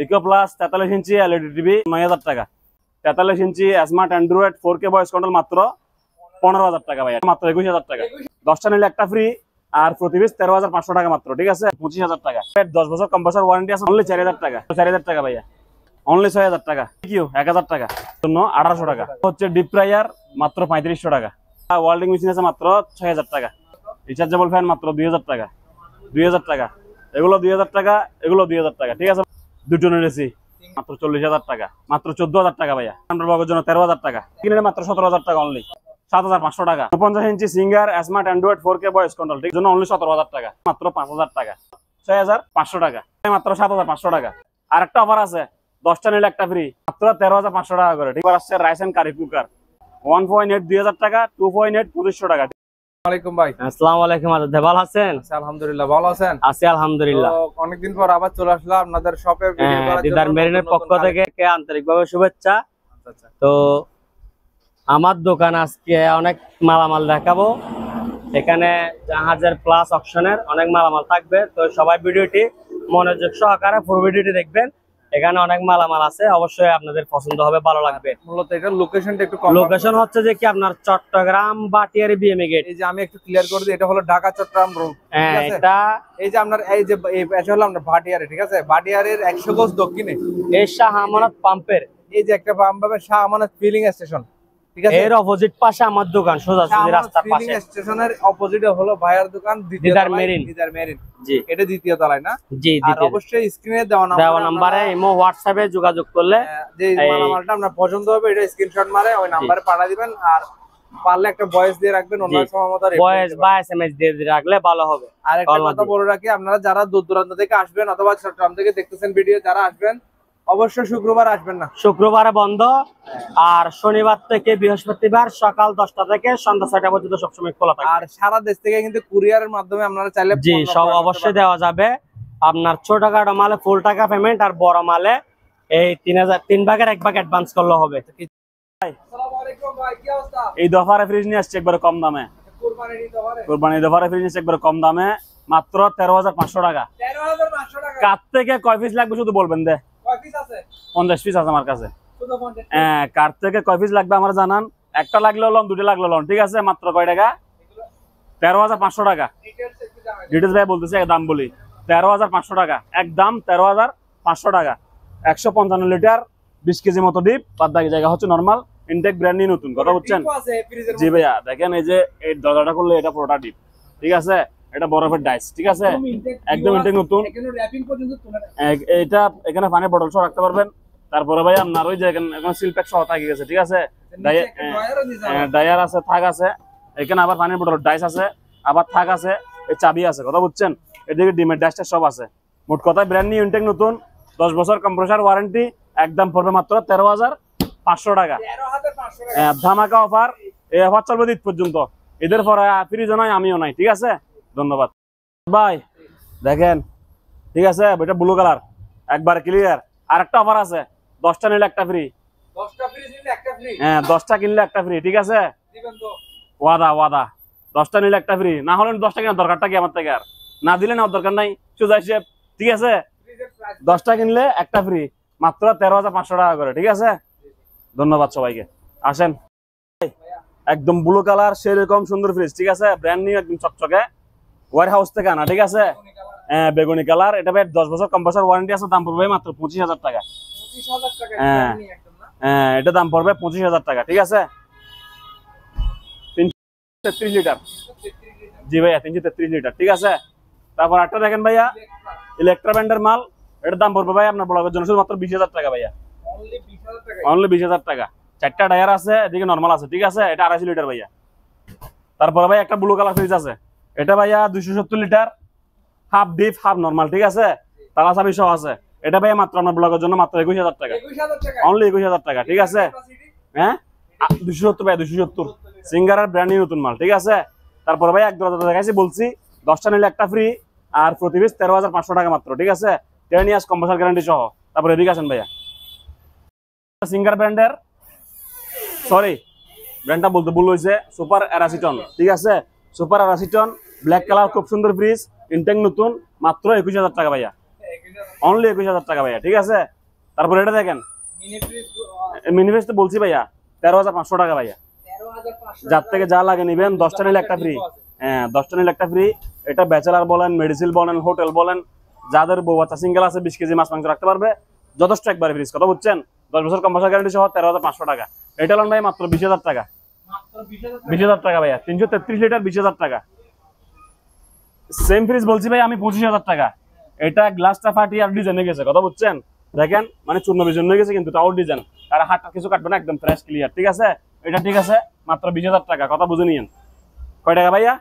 Eco plus 43 ইঞ্চি LED TV 9000 টাকা। 43 ইঞ্চি smart Android 4K voice control মাত্র 15000 টাকা ভাইয়া, মাত্র 21000 টাকা। 10টা নিলে একটা ফ্রি, আর প্রতি পিস 13500 টাকা মাত্র, ঠিক আছে 25000 টাকা। 10 বছর কম্প্রেসর ওয়ারেন্টি আছে, অনলি 4000 টাকা। 4000 টাকা ভাইয়া, অনলি 6000 টাকা। কিউ 1000 টাকা, জন্য 1800 টাকা। হচ্ছে ডিপ ফ্রায়ার মাত্র 3500 টাকা। ওয়েল্ডিং মেশিন আছে মাত্র 6000 টাকা। রিচার্জেবল ফ্যান মাত্র 2000 টাকা। 2000 টাকা, এগুলো 2000 টাকা, এগুলো 2000 টাকা, ঠিক আছে। দুটো নিয়েছি মাত্র 40000 টাকা, মাত্র 14000 টাকা ভাইয়া। আমরা জন্য 13000 টাকা কিনে মাত্র 17000 টাকা, অনলি 7500 টাকা। 50 ইঞ্চি Singer smart Android 4K voice control, ঠিক জন্য অনলি 17000 টাকা, মাত্র 5000 টাকা। 6500 টাকা, মাত্র 7500 টাকা। আর একটা অফার আছে, 10টা নিলে একটা ফ্রি, মাত্র 13500 টাকা করে। ঠিক আছে, রাইস এন্ড কারি কুকার 1.8 2000 টাকা, 2.8 2500 টাকা। ওয়ালাইকুম ভাই। আসসালামু আলাইকুম। আজাদ ভাই ভালো আছেন? আলহামদুলিল্লাহ, ভালো আছেন? আছি আলহামদুলিল্লাহ। অনেকদিন পর আবার চলে আসলাম আপনাদের শপে ভিডিও করার জন্য। দিদার মেরিনের পক্ষ থেকে আন্তরিকভাবে শুভেচ্ছা। আচ্ছা, তো আমার দোকান আজকে অনেক মালামাল দেখাবো। এখানে জাহাজের প্লাস অকশনের অনেক মালামাল থাকবে, তো সবাই ভিডিওটি মনোযোগ সহকারে পুরো ভিডিওটি দেখবেন। এখানে অনেক মালামাল আছে, অবশ্যই আপনাদের পছন্দ হবে, ভালো লাগবে। মূলত এটা লোকেশনটা একটু লোকেশন হচ্ছে যে কি আপনার চট্টগ্রাম বাটিয়ারি বিএমএ গেট। এই যে আমি একটু ক্লিয়ার করে দিই, এটা হলো ঢাকা চট্টগ্রাম রোড। হ্যাঁ, এটা এই যে আপনার এই যে এই পাশে হলো আমরা ভাটিয়ারি, ঠিক আছে। ভাটিয়ারির 100 গজ দক্ষিণে এই শাহ আমানত পাম্পের এই যে একটা পাম্প পাবে, শাহ আমানত ফিলিং স্টেশন, ঠিক আছে। এর অপোজিট পাশে আমার দোকান, সোজাসুজি রাস্তার পাশে। ফিলিং স্টেশনের অপোজিটে হলো ভাইয়ার দোকান, দিদার মেরিন। দিদার মেরিন, জি, এটা দ্বিতীয় তলায় না? জি, আর অবশ্যই স্ক্রিনে দেওয়া নাম্বারে ইমো হোয়াটসঅ্যাপে যোগাযোগ করলে যে মালামালটা আপনার পছন্দ হবে এটা স্ক্রিনশট মারে ওই নাম্বারে পাঠিয়ে দিবেন। আর পারলে একটা ভয়েস দিয়ে রাখবেন, অন্য সময় মতো ভয়েস বা এসএমএস দিয়ে রাখলে ভালো হবে। আর একটা কথা বলে রাখি, আপনারা যারা দূর দূরান্ত থেকে আসবেন অথবা চট্টগ্রাম থেকে দেখতেছেন ভিডিও, যারা আসবেন অবশ্যই শুক্রবার আসবেন না, শুক্রবারে বন্ধ। আর শনিবার থেকে বৃহস্পতিবার সকাল 10টা থেকে সন্ধ্যা 6টা পর্যন্ত সবসময় খোলা থাকে। আর সারা দেশ থেকে কিন্তু কুরিয়ারের মাধ্যমে আপনারা চাইলে জি সব অবশ্যই দেওয়া যাবে। আপনার ছোটখাটো মালে ফুল টাকা পেমেন্ট, আর বড় মালে এই 3 ভাগের 1 ভাগ অ্যাডভান্স করলে হবে। আসসালামু আলাইকুম ভাই, কি অবস্থা? এই দফারে ফ্রিজ নিয়ে আসছে একবারে কম দামে। কুরবানির দফারে ফ্রিজ নিয়ে একবারে কম দামে, মাত্র 13500 টাকা। 13500 টাকা। কার থেকে কয় পিস লাগবে শুধু বলবেন দে। কয় পিস আছে? 50 পিস আছে আমার কাছে। শুধু 50? হ্যাঁ, কার থেকে কয় পিস লাগবে আমার জানান। একটা লাগলে লন, দুটো লাগলে লন, ঠিক আছে। মাত্র কয় টাকা? 13500 টাকা। ডিটেলস ভাই বলতেছে, দাম বলি 13500 টাকা, একদম 13500 টাকা। 155 লিটার 20 কেজি মতো ডিপ, বাদ বাকি জায়গা হচ্ছে নরমাল ইনটেক ব্র্যান্ড নিউ নতুন, কথা বুঝছেন? জি ভাইয়া, দেখেন এই যে এই দরজাটা করলে এটা পুরোটা ডিপ, ঠিক আছে। এটা বরফের ডাইস, ঠিক আছে, একদম ইনটেক নতুন। এটা এখানে পানি বটল সহ রাখতে পারবেন। তারপরে ভাই আপনার ওই যে এখন সিল প্যাক সহ থাকে গেছে, ঠিক আছে। ডায়ার আছে, থাক আছে, এখানে আবার পানির বটল ডাইস আছে, আবার থাক আছে, এই চাবি আছে, কথা বুঝছেন। এদিকে ডিমের ডাইসটা সব আছে। মোট কথা ব্র্যান্ড নিউ ইনটেক নতুন, 10 বছর কম্প্রেসর ওয়ারেন্টি, একদম পড়বে মাত্র 13500 টাকা। ধামাকা অফার, এই অফার চলবে ঈদ পর্যন্ত। ঈদের পরে ফ্রিজও নাই, আমিও নাই, ঠিক আছে। ধন্যবাদ ভাই। দেখেন, ঠিক আছে, এটা ব্লু কালার, একবার ক্লিয়ার। আর একটা অফার আছে, 10টা নিলে একটা ফ্রি। 10টা ফ্রি নিলে একটা ফ্রি? হ্যাঁ, 10টা কিনলে একটা ফ্রি, ঠিক আছে। দিবেন তো? ওয়াদা 10টা নিলে একটা ফ্রি। না হলে 10টা কেনার দরকারটা কি আমার থেকে? আর না দিলে নেওয়ার দরকার নাই, সোজা হিসেব, ঠিক আছে। 10টা কিনলে একটা ফ্রি, মাত্র 13500 টাকা করে, ঠিক আছে। ধন্যবাদ সবাইকে। আসেন, একদম ব্লু কালার, সেরকম সুন্দর ফ্রিজ, ঠিক আছে, ব্র্যান্ড নিউ, একদম চকচকে, ওয়ার হাউস থেকে আনা, ঠিক আছে। হ্যাঁ, বেগুনি কালার। এটা ভাই 10 বছর কম্প্রেসর ওয়ারেন্টি আছে, দাম পড়বে মাত্র 25000 টাকা। 25000 টাকা? হ্যাঁ, এটা দাম পড়বে 25000 টাকা, ঠিক আছে। 333 লিটার। জি ভাইয়া, 333 লিটার, ঠিক আছে। তারপর একটা দেখেন ভাইয়া, ইলেকট্রা ব্র্যান্ডের মাল, এটার দাম পড়বে ভাই আপনার ব্লগের জন্য শুধু মাত্র 20000 টাকা ভাইয়া, অনলি 20000 টাকা। 4টা ডায়ার আছে, এদিকে নরমাল আছে, ঠিক আছে। এটা 250 লিটার ভাইয়া। তারপরে ভাই একটা ব্লু কালার ফ্রিজ আছে, এটা ভাইয়া 270 litre, half deep half normal, ঠিক আছে, তালা চাবি সহ আছে। এটা ভাইয়া মাত্র আপনার ব্লগের জন্য মাত্র 21000 টাকা, অনলি 21000 টাকা, ঠিক আছে। হ্যাঁ, 270 ভাই, 270 সিঙ্গারের ব্র্যান্ড নিউ নতুন মাল, ঠিক আছে। তারপরে ভাই এক দরজা দেখাইছি বলছি, 10টা নিলে একটা ফ্রি, আর প্রতি পিস 13500 টাকা মাত্র, ঠিক আছে। 10 ইয়ার্স কম্প্রেসর গ্যারান্টি সহ। তারপরে এদিকে আসেন ভাইয়া, সিঙ্গার ব্র্যান্ডের, সরি ব্র্যান্ডটা বলতে ভুল হয়েছে, সুপার অ্যারাসিটন, ঠিক আছে। সুপার অ্যারাসিটন ব্ল্যাক কালার, খুব সুন্দর ফ্রিজ, ইনটেক নতুন, মাত্র 21000 টাকা ভাইয়া। অনলি 21,000 টাকা ভাইয়া, ঠিক আছে। তারপর এটা দেখেন মিনি ফ্রিজ মিনি ফ্রিজ তো বলছি ভাইয়া 13,500 টাকা ভাইয়া, 13,500 যার থেকে যা লাগে নিবেন। 10টা নিলে একটা ফ্রি, হ্যাঁ 10টা নিলে একটা ফ্রি। এটা ব্যাচেলার বলেন, মেডিসিন বলেন, হোটেল বলেন, যাদের বউ বাচ্চা সিঙ্গেল আছে 20 কেজি মাছ মাংস রাখতে পারবে, যথেষ্ট একবারে ফ্রিজ, কথা বুঝছেন। 10 বছর কম্পাসার গ্যারান্টি সহ 13,500 টাকা। এটা হলেন ভাই মাত্র 20,000 টাকা, মাত্র 20,000 20,000 টাকা ভাইয়া, 333 লিটার 20,000 টাকা। সেম ফ্রিজ বলছি ভাই আমি 25,000 টাকা। এটা গ্লাসটা ফাটিয়ে আর ডিজাইন হয়ে গেছে, কথা বুঝছেন। দেখেন মানে চূর্ণ বিচূর্ণ হয়ে গেছে, কিন্তু তাও ডিজাইন, আর হাতটা কিছু কাটবে না, একদম ফ্রেশ ক্লিয়ার, ঠিক আছে। এটা ঠিক আছে, মাত্র 20,000 টাকা, কথা বুঝে নিয়েন। কয় টাকা ভাইয়া?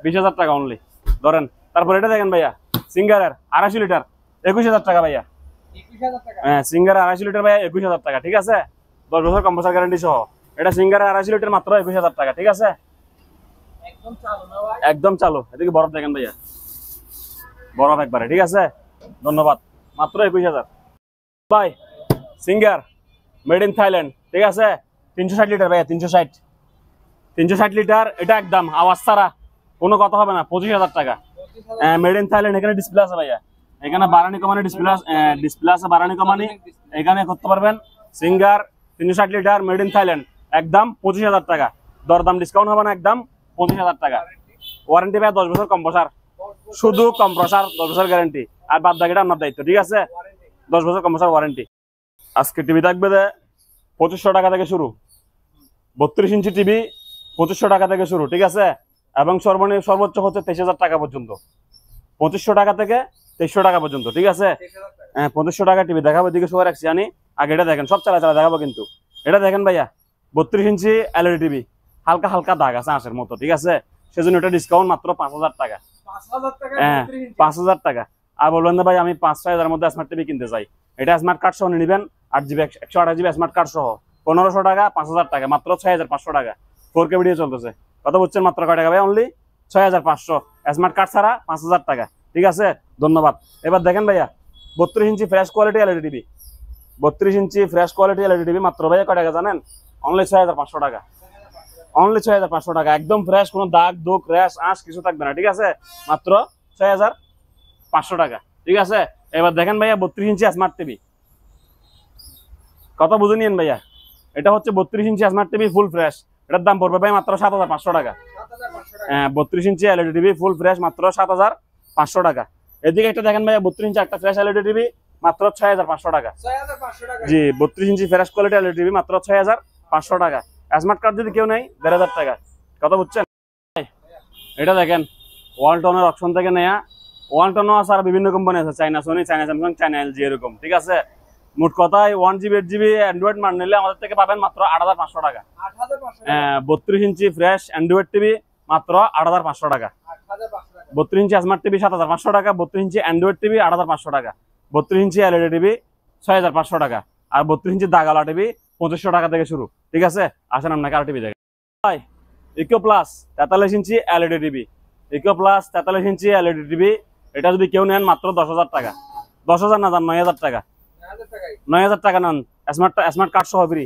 20,000 টাকা অনলি ধরেন। তারপর এটা দেখেন ভাইয়া সিঙ্গারের 250 লিটার 21,000 টাকা ভাইয়া। 21,000 টাকা। হ্যাঁ সিঙ্গারের 250 লিটার ভাইয়া 21,000 টাকা, ঠিক আছে। 10 বছর কম্পাসার গ্যারান্টি সহ এটা সিঙ্গারের 250 লিটার মাত্র 21,000 টাকা, ঠিক আছে। একদম চালু না ভাই? একদম চালু। এদিকে বরফ দেখেন ভাইয়া, বরফ একবারে, ঠিক আছে। ধন্যবাদ, মাত্র 21,000 ভাই। সিঙ্গার মেড ইন থাইল্যান্ড, ঠিক আছে। 360 লিটার ভাইয়া, 360 লিটার। এটা একদম আওয়াজ ছাড়া, কোনো কথা হবে না, 25,000 টাকা। 25,000 মেড ইন থাইল্যান্ড। এখানে ডিসপ্লে আছে ভাইয়া, এখানে বারানি কোম্পানি ডিসপ্লে আছে, বারানি কোম্পানি, এখানে করতে পারবেন। Singer 360 litre made in Thailand, একদম 25,000 টাকা। দরদাম ডিসকাউন্ট হবে না, একদম 25,000 টাকা। ওয়ারেন্টি ভাই 10 বছর কম্প্রেসার, শুধু কম্প্রেসার 10 বছর গ্যারান্টি, আর বাদ বাকিটা আপনার দায়িত্ব, ঠিক আছে। 10 বছর কম্প্রেসার ওয়ারেন্টি। আজকে টিভি থাকবে 2500 টাকা থেকে শুরু, 32 ইঞ্চি টিভি 2500 টাকা থেকে শুরু, ঠিক আছে। এবং সর্বোচ্চ হচ্ছে 23,000 টাকা পর্যন্ত, 2500 টাকা থেকে 2300 টাকা পর্যন্ত, ঠিক আছে। 23,000 টাকা। হ্যাঁ 2500 টাকা টিভি দেখাবো, এদিকে সবাই রাখছি আনি। আগে এটা দেখেন, সব চালা দেখাবো, কিন্তু এটা দেখেন ভাইয়া 32 ইঞ্চি এলইডি টিভি, হালকা হালকা দাগ আছে আঁশের মতো, ঠিক আছে। সেজন্য এটা ডিসকাউন্ট মাত্র 5,000 টাকা। 5,000 টাকা। হ্যাঁ 32 ইঞ্চি। 5,000 টাকা। আর বলবেন না ভাই আমি 5-6 মধ্যে স্মার্ট টিভি কিনতে চাই, এটা স্মার্ট কার্ড সহ নেবেন, 8GB 128GB স্মার্ট কার্ড সহ 1500 টাকা, 5,000 টাকা, মাত্র 6,500 টাকা। 4K ভিডিও চলতেছে, কথা বুঝছেন। মাত্র কয় টাকা ভাই? অনলি 6,500, স্মার্ট কার্ড ছাড়া 5,000 টাকা, ঠিক আছে। ধন্যবাদ। এবার দেখেন ভাইয়া 32 ইঞ্চি ফ্রেশ কোয়ালিটি এলইডি টিভি, 32 ইঞ্চি ফ্রেশ কোয়ালিটি এলইডি টিভি মাত্র ভাইয়া কয় টাকা জানেন? অনলি 6,500 টাকা, অনলি 6,500 টাকা। একদম ফ্রেশ, কোনো দাগ দুঃখ র্যাশ আঁশ কিছু থাকবে না, ঠিক আছে। মাত্র 6,500 টাকা, ঠিক আছে। এবার দেখেন ভাইয়া 32 ইঞ্চি স্মার্ট টিভি, কথা বুঝে নিন ভাইয়া। এটা হচ্ছে 32 ইঞ্চি স্মার্ট টিভি ফুল ফ্রেশ, এটার দাম পড়বে ভাই মাত্র 7,500 টাকা। 7,500 টাকা। হ্যাঁ 32 ইঞ্চি এলইডি টিভি ফুল ফ্রেশ, মাত্র 7,500 টাকা। এদিকে একটা দেখেন ভাইয়া 32 ইঞ্চি একটা ফ্রেশ এলইডি টিভি, মাত্র 6,500 টাকা। 6,500 টাকা। জি 32 ইঞ্চি ফ্রেশ কোয়ালিটি এলইডি টিভি মাত্র 6,500 টাকা। স্মার্ট কার্ড যদি কেউ নেই 1,500 টাকা, কথা বুঝছেন। এটা দেখেন ওয়ালটনের অপশন থেকে নেয়া, ওয়ালটনও আছে আর বিভিন্ন কোম্পানি আছে, চাইনা সোনি, চাইনা স্যামসাং, চাইনা এলজি, এরকম, ঠিক আছে। মোট কথায় 1GB 8GB অ্যান্ড্রয়েড মান নিলে আমাদের থেকে পাবেন মাত্র 8,500 টাকা। 8,500 টাকা। হ্যাঁ 32 ইঞ্চি ফ্রেশ অ্যান্ড্রয়েড টিভি মাত্র 8,500 টাকা। 8,500 টাকা। 32 ইঞ্চি স্মার্ট টিভি 7,500 টাকা, 32 ইঞ্চি অ্যান্ড্রয়েড টিভি 8,500 টাকা, 32 ইঞ্চি এলইডি টিভি 6,500 টাকা, আর 32 ইঞ্চি দাগালা টিভি 2,500 টাকা থেকে শুরু, ঠিক আছে। আসেন আপনাকে আর টিভি দেখেন ভাই। ইকো প্লাস 43 ইঞ্চি এলইডি টিভি, ইকো প্লাস 43 ইঞ্চি এলইডি টিভি, এটা যদি কেউ নেন মাত্র 10,000 টাকা, 10,000 না, 9,000 টাকা, 9,000 টাকাই। 9,000 টাকা নেন, স্মার্ট কার্ড সহ ফ্রি,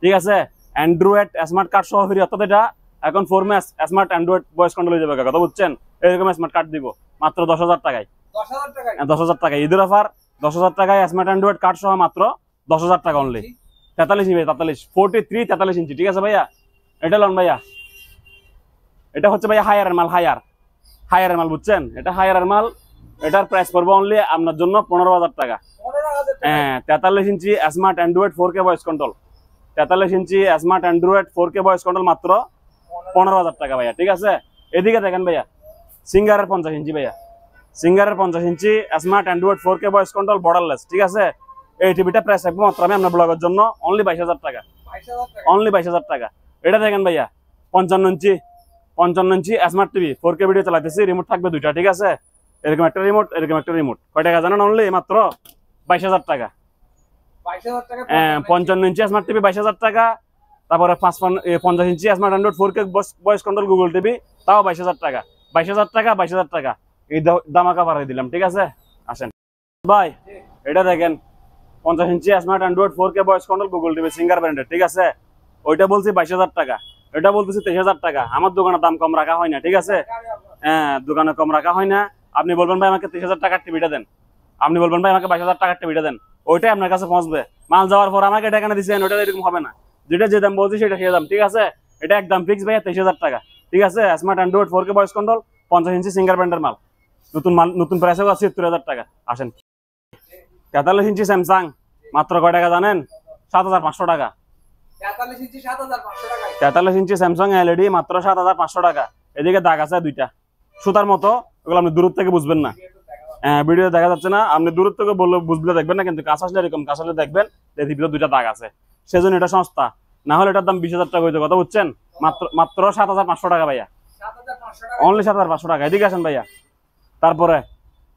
ঠিক আছে। অ্যান্ড্রয়েড স্মার্ট কার্ড সহ ফ্রি, অর্থাৎ এটা এখন 4 মাস স্মার্ট অ্যান্ড্রয়েড ভয়েস কন্ট্রোল হয়ে যাবে, কথা বুঝছেন। এরকম স্মার্ট কার্ড দিব মাত্র 10,000 টাকায়। 10,000 টাকাই। 10,000 টাকা ঈদের অফার, 10,000 টাকায় স্মার্ট অ্যান্ড্রয়েড কার্ড সহ মাত্র 10,000 টাকা অনলি। 43 ইঞ্চি, 43 ইঞ্চি, ঠিক আছে ভাইয়া। এটা লন ভাইয়া, এটা হচ্ছে ভাইয়া হায়ারের মাল, বুঝছেন। এটা হায়ারের মাল, এটার প্রাইস পড়বে অনলি আপনার জন্য 15,000 টাকা। 15,000 টাকা। হ্যাঁ 43 ইঞ্চি smart Android 4K voice control, 43 ইঞ্চি smart Android 4K voice control মাত্র 15,000 টাকা ভাইয়া, ঠিক আছে। এদিকে দেখেন ভাইয়া সিঙ্গারের 50 ইঞ্চি ভাইয়া, সিঙ্গারের 50 ইঞ্চি smart Android 4K voice control borderless, ঠিক আছে। এই টিভিটা প্রাইস রাখবো মাত্র আমি আপনার ব্লগের জন্য অনলি 22,000 টাকা, 22,000 টাকা। অনলি 22,000 টাকা। এটা দেখেন ভাইয়া 55 ইঞ্চি স্মার্ট টিভি 4K ভিডিও চালাতেছি, রিমোট থাকবে 2টা, ঠিক আছে। এরকম একটা রিমোট, এরকম একটা রিমোট, কয় টাকা জানেন? অনলি মাত্র 22,000 টাকা। 22,000 টাকা। 55 ইঞ্চি স্মার্ট টিভি 22,000 টাকা। তারপরে 50 ইঞ্চি smart Android 4K voice control Google TV, তাও 22,000 টাকা, 22,000 টাকা, 22,000 টাকা। এই দামাকা বাড়াই দিলাম, ঠিক আছে। আসেন ভাই এটা দেখেন 50 ইঞ্চি smart Android 4K voice control Google TV Singer ব্র্যান্ডের, ঠিক আছে। ওইটা বলছি 22,000 টাকা, এটা বলতেছি 23,000 টাকা। আমার দোকানে দাম কম রাখা হয় না, ঠিক আছে। হ্যাঁ দোকানে কম রাখা হয় না। আপনি বলবেন ভাই আমাকে 23,000 টাকার টিভিটা দেন, আপনি বলবেন ভাই আমাকে 22,000 টাকার টিভিটা দেন, ওইটাই আপনার কাছে পৌঁছবে। মাল যাওয়ার পর আমাকে এটা কেন দিচ্ছেন, ওটা এরকম হবে না। যেটা যে দাম বলছি সেটা সেই দাম, ঠিক আছে। এটা একদম ফিক্স ভাইয়া 23,000 টাকা, ঠিক আছে। Smart Android 4K voice control 50 ইঞ্চি সিঙ্গার ব্র্যান্ডের মাল, নতুন প্রাইস হবে 76,000 টাকা। আসেন 43 ইঞ্চি স্যামসাং মাত্র কয় টাকা জানেন? 7,500 টাকা। 43 ইঞ্চি 7,500 টাকা। 43 ইঞ্চি স্যামসাং এলইডি মাত্র 7,500 টাকা। এদিকে দাগ আছে দুইটা সুতার মতো, ওগুলো আপনি দূর থেকে বুঝবেন না, ভিডিও দেখা যাচ্ছে না, আপনি দূর থেকে বললে বুঝলে দেখবেন না, কিন্তু কাছ আসলে এরকম, কাছ আসলে দেখবেন যে ভিতরে দুইটা দাগ আছে, সেজন্য এটা সস্তা। না হলে এটার দাম 20,000 টাকা হইতো, কথা বুঝছেন। মাত্র 7,500 টাকা ভাইয়া, 7,500 টাকা। অনলি 7,500 টাকা। এদিকে আসেন ভাইয়া। তারপরে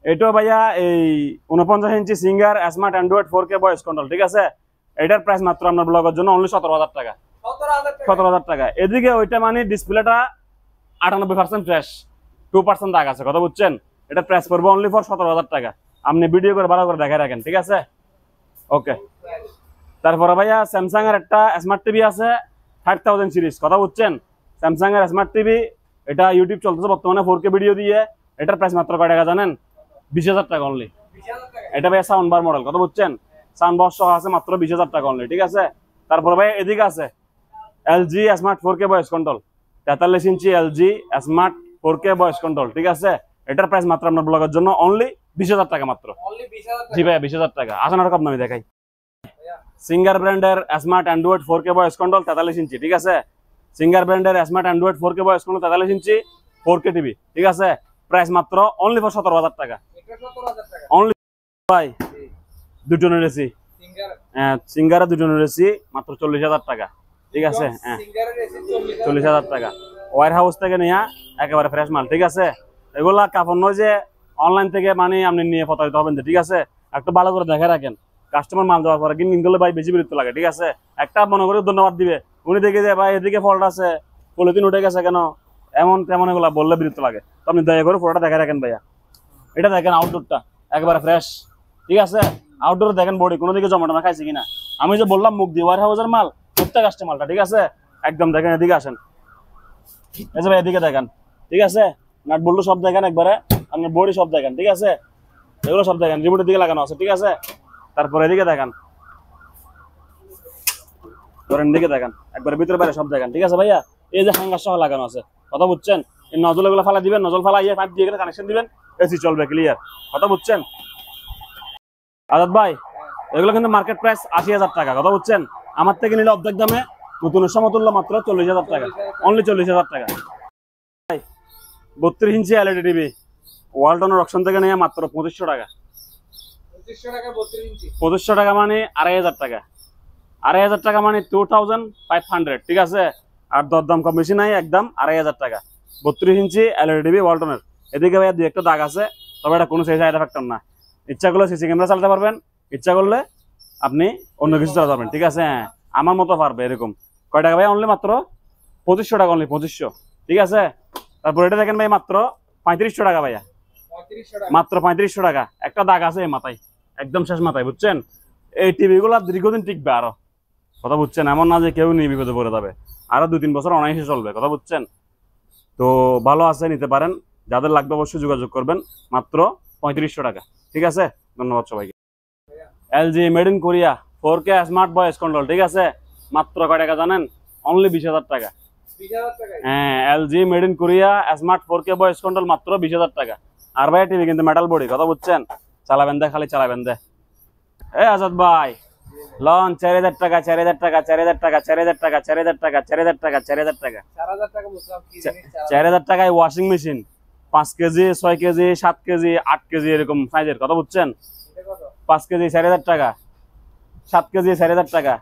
এটাও ভাইয়া এই 49 ইঞ্চি Singer smart Android 4K voice control, ঠিক আছে। এটার প্রাইস মাত্র আপনার ব্লগের জন্য অনলি 17,000 টাকা। 17,000 টাকা। এদিকে ওইটা মানে ডিসপ্লেটা 98% ফ্রেশ, 2% দাগ আছে, কথা বুঝছেন। এটা প্রাইস পড়বে অনলি ফর 17,000 টাকা। আপনি ভিডিও করে ভালো করে দেখায় রাখেন, ঠিক আছে। ওকে। তারপরে ভাইয়া স্যামসাং এর একটা স্মার্ট টিভি আছে 5000 সিরিজ, কথা বুঝছেন। স্যামসাং এর স্মার্ট টিভি, এটা ইউটিউব চলতেছে বর্তমানে 4K ভিডিও দিয়ে। এটার প্রাইস মাত্র কয় টাকা জানেন? 20,000 টাকা অনলি। 20,000 টাকা। এটা ভাইয়া সাউন্ড বার মডেল, কথা বুঝছেন। সাউন্ড বক্স সহ আছে, মাত্র 20,000 টাকা অনলি, ঠিক আছে। তারপরে ভাই এদিকে আছে LG smart 4K voice control 43 ইঞ্চি LG smart 4K voice control, ঠিক আছে। এটার প্রাইস মাত্র আপনার ব্লগের জন্য অনলি 20,000 টাকা মাত্র। অনলি 20,000 টাকা। জি ভাইয়া 20,000 টাকা। আসেন আর কম দামি দেখাই। সিঙ্গার ব্র্যান্ডের smart Android 4K voice control 43 ইঞ্চি, ঠিক আছে। সিঙ্গার ব্র্যান্ডের smart Android 4K voice control 43 ইঞ্চি 4K টিভি, ঠিক আছে। প্রাইস মাত্র অনলি ফর 17,000 টাকা। এটা 17,000 টাকা। অনলি ভাই দুটো নিয়েছি, সিঙ্গার। হ্যাঁ সিঙ্গারে দুটো নিয়েছি মাত্র 40,000 টাকা, ঠিক আছে। হ্যাঁ সিঙ্গারের এসি 40,000 টাকা। ওয়ার হাউস থেকে নিয়ে একেবারে ফ্রেশ মাল, ঠিক আছে। এগুলা কাপড় নয় যে অনলাইন থেকে মানে আপনি নিয়ে প্রতারিত হবেন, ঠিক আছে। একটু ভালো করে দেখে রাখেন, কাস্টমার মাল দেওয়ার পরে কিন্তু গেলে ভাই বেশি বিরক্ত লাগে, ঠিক আছে। একটা মনে করে ধন্যবাদ দিবে, উনি দেখে যে ভাই এদিকে ফল্ট আছে, পলিথিন উঠে গেছে কেন, এমন তেমন এগুলা বললে বিরক্ত লাগে। তো আপনি দয়া করে ফটোটা দেখে রাখেন ভাইয়া। এটা দেখেন আউটডোরটা একেবারে ফ্রেশ, ঠিক আছে। আউটডোর দেখেন বডি কোনো দিকে জমাটমা খাইছে কিনা। আমি যে বললাম মুখ দিয়ে ওয়ার হাউসের মাল, প্রত্যেক আসছে মালটা, ঠিক আছে। একদম দেখেন, এদিকে আসেন, এই যে ভাই এদিকে দেখেন, ঠিক আছে। নাট বল্টু সব দেখেন একবারে, আপনার বডি সব দেখেন, ঠিক আছে। এগুলো সব দেখেন, রিমোটের দিকে লাগানো আছে, ঠিক আছে। তারপরে এদিকে দেখেন, ধরেন দিকে দেখেন, একবারে ভিতরে বাইরে সব দেখেন, ঠিক আছে ভাইয়া। এই যে হ্যাঙ্গার সহ লাগানো আছে, কথা বুঝছেন। এই নজল এগুলো ফালা দিবেন, নজল ফালা ইয়ে পাইপ দিয়ে গেলে কানেকশন দিবেন, এসি চলবে, ক্লিয়ার, কথা বুঝছেন। আজাদ ভাই এগুলো কিন্তু মার্কেট প্রাইস 80,000 টাকা, কথা বুঝছেন। আমার থেকে নিলে অর্ধেক দামে নতুনের সমতুল্য মাত্র 40,000 টাকা, অনলি 40,000 টাকা। 32 ইঞ্চি এলইডি টিভি ওয়ালটনের অপশন থেকে নিয়ে মাত্র 2500 টাকা। 2500 টাকা 32 ইঞ্চি। 2500 টাকা মানে 2,500 টাকা। 2,500 টাকা মানে 2500, ঠিক আছে। আর দরদাম কম বেশি নাই, একদম 2,500 টাকা। 32 ইঞ্চি এলইডি টিভি ওয়ালটনের। এদিকে ভাইয়া দুই একটা দাগ আছে, তবে এটা কোনো সাইড এফেক্ট না। ইচ্ছা করলে সিসি ক্যামেরা চালাতে পারবেন, ইচ্ছা করলে আপনি অন্য কিছু চালাতে পারবেন, ঠিক আছে। হ্যাঁ আমার মতো পারবে এরকম। কয় টাকা ভাই? অনলি মাত্র 2500 টাকা, অনলি 2500, ঠিক আছে। তারপর এটা দেখেন ভাই মাত্র 3500 টাকা ভাইয়া, 3500 টাকা। মাত্র 3500 টাকা। একটা দাগ আছে এই মাথায়, একদম শেষ মাথায়, বুঝছেন। এই টিভি গুলা দীর্ঘদিন টিকবে আরো, কথা বুঝছেন। এমন না যে কেউ নিয়ে বিপদে পড়ে যাবে, আরো 2-3 বছর অনায়াসে চলবে, কথা বুঝছেন। তো ভালো আছে, নিতে পারেন। যাদের লাগবে অবশ্যই যোগাযোগ করবেন, মাত্র 3500 টাকা, ঠিক আছে। ধন্যবাদ সবাইকে। LG made in Korea 4K smart voice control, ঠিক আছে। মাত্র কয় টাকা জানেন? অনলি 20,000 টাকা। 20,000 টাকা। হ্যাঁ LG made in Korea smart 4K voice control মাত্র 20,000 টাকা। আর ভাই টিভি কিন্তু মেটাল বডি, কথা বুঝছেন। চালাবেন দে, খালি চালাবেন দে। আজাদ ভাই লন 4,000 টাকা, 4,000 টাকা, 4,000 টাকা, 4,000 টাকা, 4,000 টাকা, 4,000 টাকা, 4,000 টাকা, 4000 টাকা বুঝলাম কি জিনিস। 4,000 টাকায় washing machine 5 KG, 6 KG, 7 KG, 8 KG এরকম সাইজের, কথা বুঝছেন। এটা কত? 5 কেজি 4,000 টাকা, 7 কেজি 4,000 টাকা,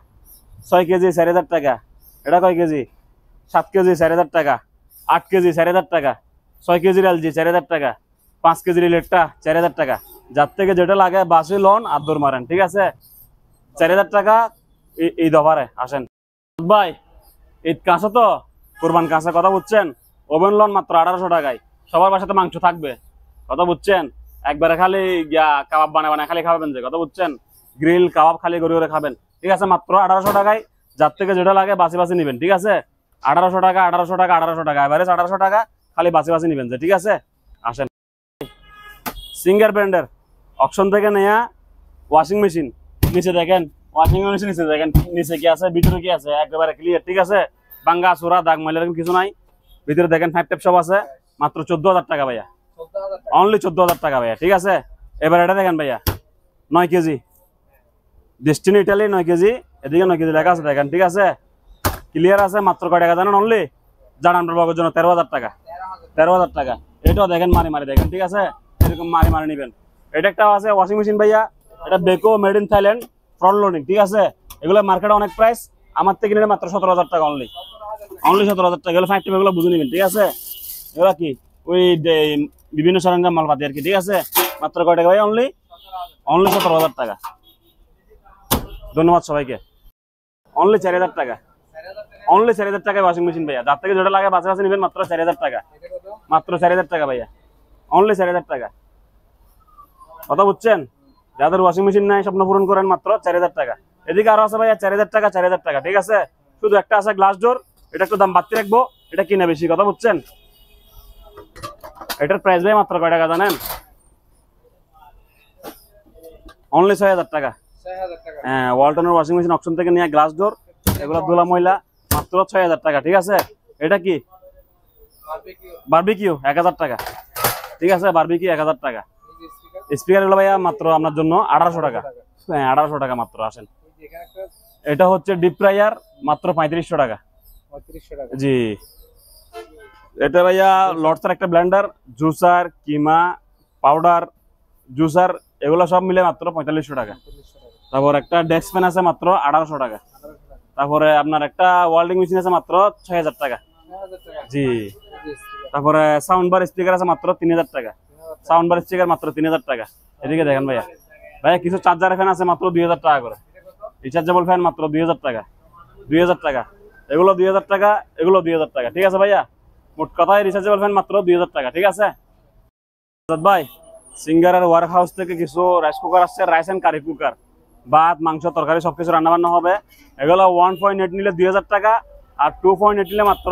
6 কেজি 4,000 টাকা। এটা কয় কেজি? 7 কেজি 4,000 টাকা, 8 কেজি 4,000 টাকা, 6 কেজির LG 4,000 টাকা, 5 কেজির ইলেকট্রা 4,000 টাকা। যার থেকে যেটা লাগে বাসে লন আর দৌড় মারেন, ঠিক আছে। 4,000 টাকা ঈদ অফারে আসেন ভাই। ঈদ কাঁচা তো, কোরবান কাঁচা, কথা বুঝছেন। ওভেন লন মাত্র 1800 টাকায়। সবার বাসাতে মাংস থাকবে, কথা বুঝছেন। একবারে খালি কাবাব বানায় খালি খাবেন যে, কথা বুঝছেন। গ্রিল কাবাব খালি করে খাবেন, ঠিক আছে। মাত্র 1800 টাকায় যার থেকে যেটা লাগে বাসি বাসি নিবেন, ঠিক আছে। 1800 টাকা, 1800 টাকা, 1800 টাকা, এভারেজ 1800 টাকা, খালি বাসি বাসি নিবেন যে, ঠিক আছে। আসেন সিঙ্গার ব্র্যান্ডের অকশন থেকে নেয়া ওয়াশিং মেশিন, নিচে দেখেন ওয়াশিং মেশিন, নিচে দেখেন নিচে কি আছে, ভিতরে কি আছে, একেবারে ক্লিয়ার, ঠিক আছে। বাঙ্গা চোরা দাগ মাইলে এরকম কিছু নাই। ভিতরে দেখেন 5 টেপ সব আছে, মাত্র 14,000 টাকা ভাইয়া, 14,000 টাকা। অনলি 14,000 টাকা ভাইয়া, ঠিক আছে। এবার এটা দেখেন ভাইয়া 9 কেজি ডেস্টিনি ইটালি 9 কেজি, এদিকে 9 কেজি লেখা আছে দেখেন, ঠিক আছে, ক্লিয়ার আছে। মাত্র কয় টাকা জানেন? অনলি জানান ব্লগের জন্য 13,000 টাকা, 13,000 টাকা। এটাও দেখেন মারি মারি দেখেন, ঠিক আছে, এরকম মারি মারি নিবেন। এটা একটা আছে ওয়াশিং মেশিন ভাইয়া, এটা Beko made in Thailand, front loading, ঠিক আছে। এগুলো মার্কেটে অনেক প্রাইস, আমার থেকে নিলে মাত্র 17,000 টাকা, অনলি 17,000 টাকা। এগুলো 5 টেপ, এগুলো বুঝে নিবেন, ঠিক আছে। এগুলো কি ওই বিভিন্ন সরঞ্জাম মালপাতি আর কি, ঠিক আছে। মাত্র কয় টাকা ভাই? অনলি 17,000 টাকা। ধন্যবাদ সবাইকে। অনলি 4,000 টাকা, অনলি 4,000 টাকায় ওয়াশিং মেশিন ভাইয়া, যার থেকে যেটা লাগে বাসে বাসে নিবেন, মাত্র 4,000 টাকা, মাত্র 4,000 টাকা ভাইয়া, অনলি 4,000 টাকা। কথা বুঝছেন? যাদের ওয়াশিং মেশিন নাই স্বপ্ন পূরণ করেন, মাত্র 4,000 টাকা। এদিকে আরো আছে ভাইয়া 4,000 টাকা, 4,000 টাকা, ঠিক আছে। শুধু একটা আছে গ্লাস ডোর, এটা একটু দাম বাড়তি রাখবো, এটা কিনা বেশি, কথা বুঝছেন। এটার প্রাইস ভাই মাত্র কয় টাকা জানেন? অনলি 6,000 টাকা। 6,000 টাকা। হ্যাঁ, ওয়ালটনের ওয়াশিং মেশিন অপশন থেকে নিয়ে গ্লাস ডোর, এগুলো দোলা ময়লা, মাত্র 6,000 টাকা, ঠিক আছে। এটা কি? বারবিকিউ 1,000 টাকা, ঠিক আছে, বারবিকিউ 1,000 টাকা। স্পিকার গুলো ভাইয়া মাত্র আপনার জন্য 1,800 টাকা, হ্যাঁ 1,800 টাকা মাত্র। আসেন, এটা হচ্ছে ডিপ ফ্রায়ার, মাত্র 3,500 টাকা, 3500 টাকা। জি। এটা ভাইয়া লটসের একটা ব্লেন্ডার, জুসার, কিমা, পাউডার, জুসার, এগুলো সব মিলে মাত্র 4,500 টাকা। তারপর একটা ডেস্ক ফ্যান আছে মাত্র 1,800 টাকা। তারপরে আপনার একটা ওয়েল্ডিং মেশিন আছে মাত্র 6,000 টাকা, 6,000 টাকা। জি। তারপরে সাউন্ড বার স্পিকার আছে মাত্র 3,000 টাকা, সাউন্ড বার স্পিকার মাত্র 3,000 টাকা। এদিকে দেখেন ভাইয়া, ভাইয়া কিছু চার্জার ফ্যান আছে মাত্র 2,000 টাকা করে, রিচার্জেবল ফ্যান মাত্র 2,000 টাকা, 2,000 টাকা। এগুলো 2,000 টাকা, এগুলো 2,000 টাকা, ঠিক আছে ভাইয়া। মোট কথায় রিচার্জেবল ফ্যান মাত্র 2,000 টাকা, ঠিক আছে ভাই। সিঙ্গারের ওয়ার্ক হাউস থেকে কিছু রাইস কুকার আসছে, রাইস এন্ড কারি কুকার, ভাত মাংস তরকারি সবকিছু রান্না বান্না হবে। এগুলো 1.8 নিলে 2,000 টাকা, আর 2.8 নিলে মাত্র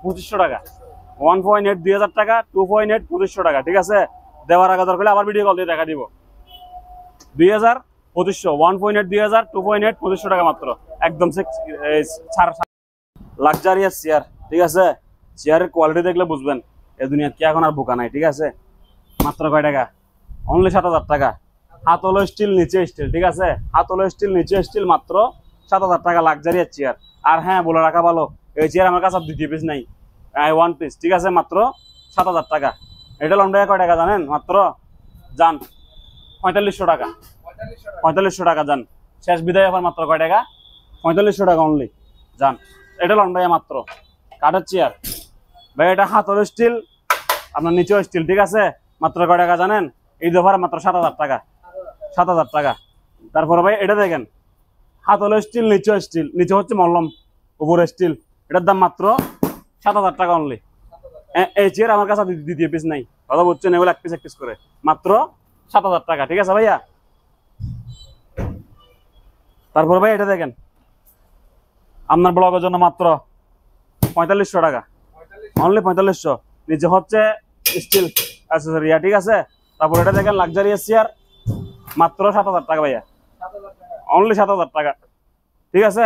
2,500 টাকা। 1.8 2,000 টাকা, 2.8 2,500 টাকা, ঠিক আছে। দেওয়ার আগে দরকার আবার ভিডিও কল দিয়ে টাকা দিব। 2,000 2,500, 1.8 2,000, 2.8 2,500 টাকা মাত্র, একদম লাক্সারিয়াস চেয়ার, ঠিক আছে। চেয়ারের কোয়ালিটি দেখলে বুঝবেন এই দুনিয়া কি এখন আর বোকা নাই, ঠিক আছে। মাত্র কয় টাকা? অনলি 7,000 টাকা। হাত হলো স্টিল, নিচে স্টিল, ঠিক আছে, হাত হলো স্টিল, নিচে স্টিল, মাত্র 7,000 টাকা লাক্সারিয়াস চেয়ার। আর হ্যাঁ, বলে রাখা ভালো, এই চেয়ার আমার কাছে 2 পিস নাই, 1 পিস, ঠিক আছে, মাত্র 7,000 টাকা। এটা লন্ডনে কয় টাকা জানেন? মাত্র যান 4,500 টাকা, 4,500 টাকা যান। শেষ বিদায় অফার, মাত্র কয় টাকা? 4,500 টাকা অনলি, যান। এটা লন্ডনে মাত্র কাঠের চেয়ার ভাই, এটা হাত হলো স্টিল, আপনার নিচেও স্টিল, ঠিক আছে, মাত্র কয় টাকা জানেন? এই দফার মাত্র 7,000 টাকা, 7,000 টাকা। তারপরে ভাই এটা দেখেন, হাত হলো স্টিল, নিচেও স্টিল, নিচে হচ্ছে মলম, উপরে স্টিল, এটার দাম মাত্র 7,000 টাকা অনলি। এই চেয়ার আমার কাছে 2 পিস নাই, কথা বলছেন, এগুলো 1 পিস 1 পিস করে, মাত্র 7,000 টাকা, ঠিক আছে ভাইয়া। তারপরে ভাই এটা দেখেন, আপনার ব্লগের জন্য মাত্র 4,500 টাকা, অনলি 4,500। নিচে হচ্ছে স্টিল অ্যাক্সেসরি, ঠিক আছে। তারপর এটা দেখেন লাক্সারিয়াস চেয়ার, মাত্র 7,000 টাকা ভাইয়া, অনলি 7,000 টাকা, ঠিক আছে।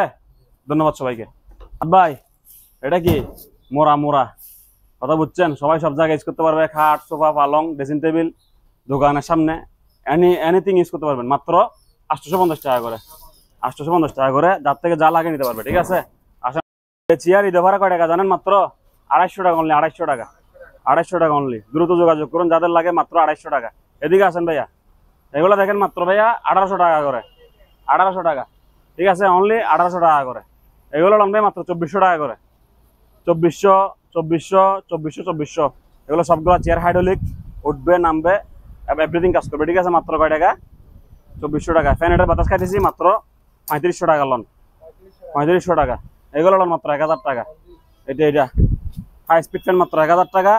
ধন্যবাদ সবাইকে। ভাই এটা কি? মোড়া মোড়া, কথা বুঝছেন, সবাই সব জায়গায় ইউজ করতে পারবে, খাট, সোফা, পালং, ড্রেসিং টেবিল, দোকানের সামনে এনিথিং ইউজ করতে পারবেন, মাত্র 850 টাকা করে, 850 টাকা করে, যার থেকে যা লাগে নিতে পারবে, ঠিক আছে। আসেন, চেয়ার ঈদ ভাড়া কয় টাকা জানেন? মাত্র 250 টাকা অনলি, 250 টাকা, 250 টাকা অনলি। দ্রুত যোগাযোগ করুন যাদের লাগে, মাত্র 250 টাকা। এদিকে আসেন ভাইয়া, এগুলো দেখেন মাত্র ভাইয়া 1,800 টাকা করে, 1,800 টাকা, ঠিক আছে, অনলি 1,800 টাকা করে। এগুলো লম্বে মাত্র 2,400 টাকা করে, 2,400, 2,400, 2,400, 2,400। এগুলো সবগুলো চেয়ার হাইড্রোলিক, উঠবে নামবে, এভরিথিং কাজ করবে, ঠিক আছে। মাত্র কয় টাকা? 2,400 টাকা। ফ্যান এটার বাতাস খাইতেছি, মাত্র 3,500 টাকা লন, 3,500 টাকা। এগুলো লন মাত্র 1,000 টাকা। এটা হাই স্পিড ফ্যান মাত্র 1,000 টাকা,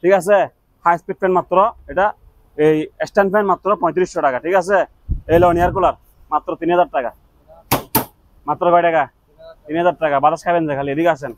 ঠিক আছে। হাই স্পিড ফ্যান মাত্র, এটা এই স্ট্যান্ড ফ্যান মাত্র 3,500 টাকা, ঠিক আছে। এই লন এয়ার কুলার মাত্র 3,000 টাকা, মাত্র কয় টাকা? 3,000 টাকা। বাতাস খাবেন যে খালি, এদিকে আসেন।